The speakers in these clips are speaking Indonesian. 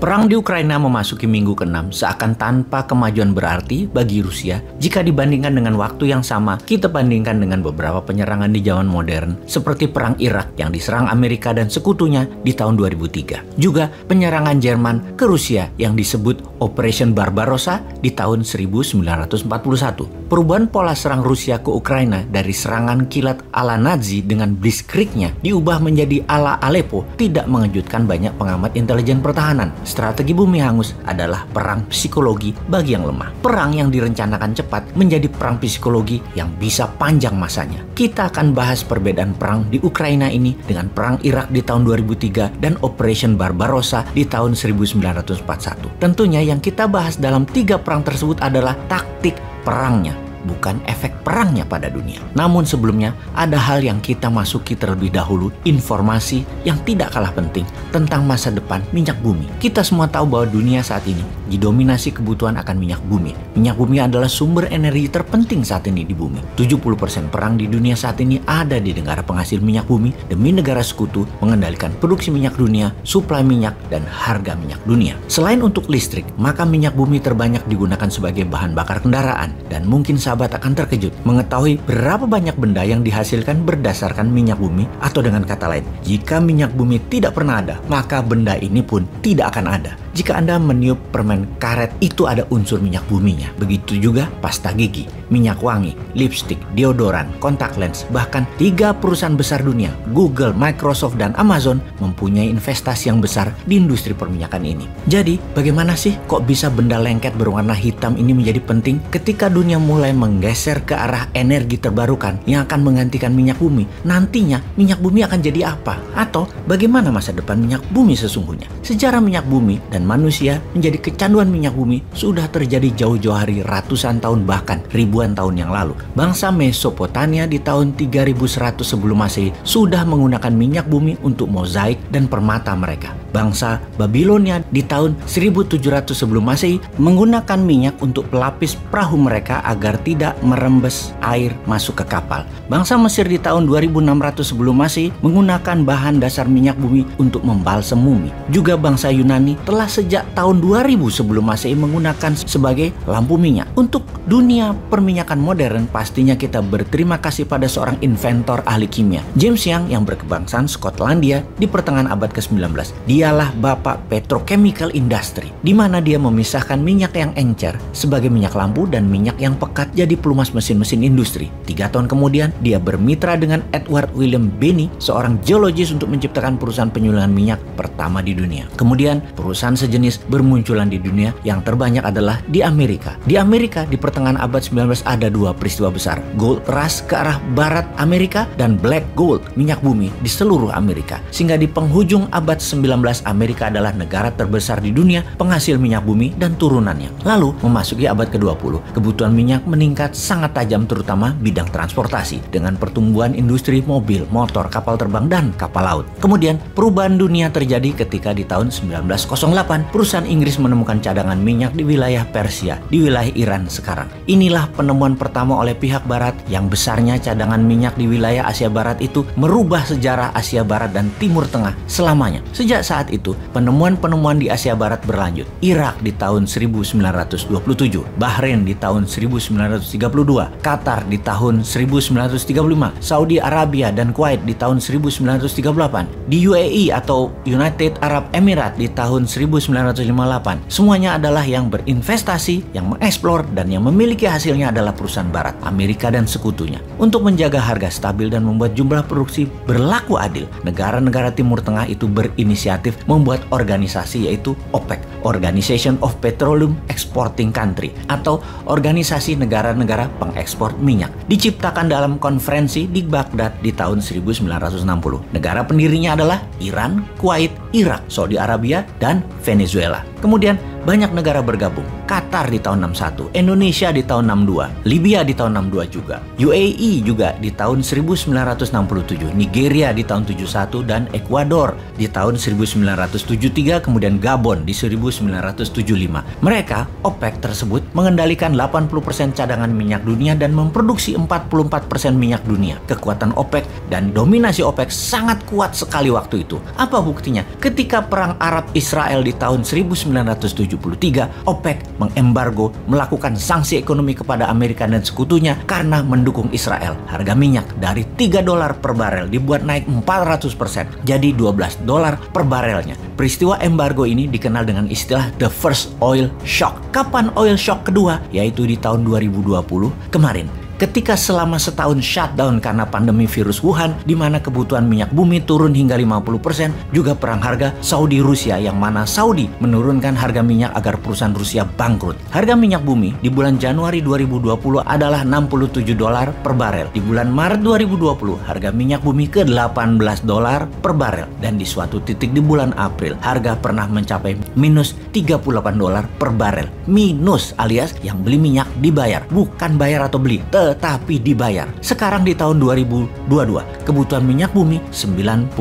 Perang di Ukraina memasuki minggu ke-6 seakan tanpa kemajuan berarti bagi Rusia jika dibandingkan dengan waktu yang sama kita bandingkan dengan beberapa penyerangan di zaman modern seperti Perang Irak yang diserang Amerika dan sekutunya di tahun 2003. Juga penyerangan Jerman ke Rusia yang disebut Operation Barbarossa di tahun 1941. Perubahan pola serang Rusia ke Ukraina dari serangan kilat ala Nazi dengan blitzkriegnya diubah menjadi ala Aleppo tidak mengejutkan banyak pengamat intelijen pertahanan. Strategi bumi hangus adalah perang psikologi bagi yang lemah. Perang yang direncanakan cepat menjadi perang psikologi yang bisa panjang masanya. Kita akan bahas perbedaan perang di Ukraina ini dengan perang Irak di tahun 2003 dan Operation Barbarossa di tahun 1941. Tentunya yang kita bahas dalam 3 perang tersebut adalah taktik perangnya, bukan efek perangnya pada dunia. Namun sebelumnya, ada hal yang kita masuki terlebih dahulu, informasi yang tidak kalah penting tentang masa depan minyak bumi. Kita semua tahu bahwa dunia saat ini didominasi kebutuhan akan minyak bumi. Minyak bumi adalah sumber energi terpenting saat ini di bumi. 70% perang di dunia saat ini ada di negara penghasil minyak bumi demi negara sekutu mengendalikan produksi minyak dunia, suplai minyak, dan harga minyak dunia. Selain untuk listrik, maka minyak bumi terbanyak digunakan sebagai bahan bakar kendaraan. Dan mungkin sahabat akan terkejut mengetahui berapa banyak benda yang dihasilkan berdasarkan minyak bumi, atau dengan kata lain, jika minyak bumi tidak pernah ada, maka benda ini pun tidak akan ada. Jika Anda meniup permen karet, itu ada unsur minyak buminya. Begitu juga pasta gigi, minyak wangi, lipstik, deodoran, kontak lens, bahkan 3 perusahaan besar dunia, Google, Microsoft, dan Amazon mempunyai investasi yang besar di industri perminyakan ini. Jadi, bagaimana sih kok bisa benda lengket berwarna hitam ini menjadi penting ketika dunia mulai menggeser ke arah energi terbarukan yang akan menggantikan minyak bumi? Nantinya, minyak bumi akan jadi apa? Atau bagaimana masa depan minyak bumi sesungguhnya? Sejarah minyak bumi dan manusia menjadi kecanduan minyak bumi sudah terjadi jauh-jauh hari ratusan tahun bahkan ribuan tahun yang lalu. Bangsa Mesopotamia di tahun 3100 sebelum Masehi sudah menggunakan minyak bumi untuk mozaik dan permata mereka. Bangsa Babilonia di tahun 1700 sebelum Masehi menggunakan minyak untuk pelapis perahu mereka agar tidak merembes air masuk ke kapal. Bangsa Mesir di tahun 2600 sebelum Masehi menggunakan bahan dasar minyak bumi untuk membalsem mumi. Juga bangsa Yunani telah sejak tahun 2000 sebelum Masehi menggunakan sebagai lampu minyak. Untuk dunia perminyakan modern, pastinya kita berterima kasih pada seorang inventor ahli kimia, James Young, yang berkebangsaan Skotlandia di pertengahan abad ke-19. Dialah bapak petrochemical industry, di mana dia memisahkan minyak yang encer sebagai minyak lampu dan minyak yang pekat jadi pelumas mesin-mesin industri. 3 tahun kemudian, dia bermitra dengan Edward William Benny, seorang geologis, untuk menciptakan perusahaan penyulingan minyak pertama di dunia. Kemudian, perusahaan sejenis bermunculan di dunia, yang terbanyak adalah di Amerika. Di Amerika, di pertengahan abad 19 ada 2 peristiwa besar, Gold Rush ke arah barat Amerika dan Black Gold, minyak bumi di seluruh Amerika. Sehingga di penghujung abad 19, Amerika adalah negara terbesar di dunia penghasil minyak bumi dan turunannya. Lalu memasuki abad ke-20, kebutuhan minyak meningkat sangat tajam, terutama bidang transportasi dengan pertumbuhan industri mobil, motor, kapal terbang, dan kapal laut. Kemudian perubahan dunia terjadi ketika di tahun 1908 perusahaan Inggris menemukan cadangan minyak di wilayah Persia, di wilayah Iran sekarang. Inilah penemuan pertama oleh pihak barat yang besarnya cadangan minyak di wilayah Asia Barat itu merubah sejarah Asia Barat dan Timur Tengah selamanya. Sejak saat itu, penemuan-penemuan di Asia Barat berlanjut. Irak di tahun 1927, Bahrain di tahun 1932, Qatar di tahun 1935, Saudi Arabia dan Kuwait di tahun 1938, di UAE atau United Arab Emirates di tahun 1958. Semuanya adalah yang berinvestasi, yang mengeksplor, dan yang memiliki hasilnya adalah perusahaan barat, Amerika dan sekutunya. Untuk menjaga harga stabil dan membuat jumlah produksi berlaku adil, negara-negara Timur Tengah itu berinisiatif membuat organisasi, yaitu OPEC, Organization of Petroleum Exporting Country, atau organisasi negara-negara pengekspor minyak. Diciptakan dalam konferensi di Baghdad di tahun 1960. Negara pendirinya adalah Iran, Kuwait, Irak, Saudi Arabia, dan Venezuela. Kemudian banyak negara bergabung. Qatar di tahun 61, Indonesia di tahun 62, Libya di tahun 62 juga, UAE juga di tahun 1967, Nigeria di tahun 71, dan Ekuador di tahun 1973, kemudian Gabon di 1975. Mereka, OPEC tersebut, mengendalikan 80% cadangan minyak dunia dan memproduksi 44% minyak dunia. Kekuatan OPEC dan dominasi OPEC sangat kuat sekali waktu itu. Apa buktinya? Ketika perang Arab-Israel di tahun 1973, OPEC mengembargo, melakukan sanksi ekonomi kepada Amerika dan sekutunya karena mendukung Israel. Harga minyak dari $3 per barel dibuat naik 400%, jadi $12 per barelnya. Peristiwa embargo ini dikenal dengan istilah The First Oil Shock. Kapan oil shock kedua? Yaitu di tahun 2020 kemarin. Ketika selama setahun shutdown karena pandemi virus Wuhan, di mana kebutuhan minyak bumi turun hingga 50%, juga perang harga Saudi-Rusia yang mana Saudi menurunkan harga minyak agar perusahaan Rusia bangkrut. Harga minyak bumi di bulan Januari 2020 adalah $67 per barel. Di bulan Maret 2020, harga minyak bumi ke $18 per barel. Dan di suatu titik di bulan April, harga pernah mencapai minus $38 per barel. Minus alias yang beli minyak dibayar, bukan bayar atau beli, tetapi dibayar. Sekarang di tahun 2022, kebutuhan minyak bumi 92,8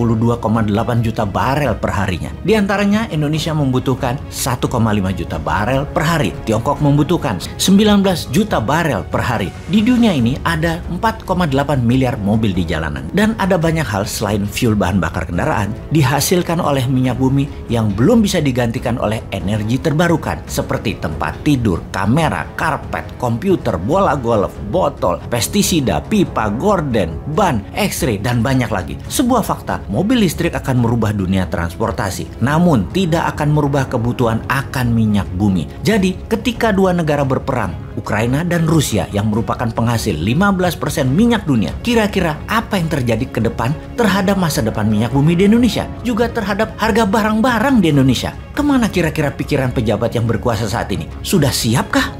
juta barel per harinya. Di antaranya Indonesia membutuhkan 1,5 juta barel per hari. Tiongkok membutuhkan 19 juta barel per hari. Di dunia ini ada 4,8 miliar mobil di jalanan. Dan ada banyak hal selain fuel bahan bakar kendaraan dihasilkan oleh minyak bumi yang belum bisa digantikan oleh energi terbarukan seperti tempat tidur, kamera, karpet, komputer, bola golf, botol, pestisida, pipa, gorden, ban, X-ray, dan banyak lagi. Sebuah fakta, mobil listrik akan merubah dunia transportasi, namun tidak akan merubah kebutuhan akan minyak bumi. Jadi, ketika dua negara berperang, Ukraina dan Rusia yang merupakan penghasil 15% minyak dunia, kira-kira apa yang terjadi ke depan terhadap masa depan minyak bumi di Indonesia? Juga terhadap harga barang-barang di Indonesia? Kemana kira-kira pikiran pejabat yang berkuasa saat ini? Sudah siapkah?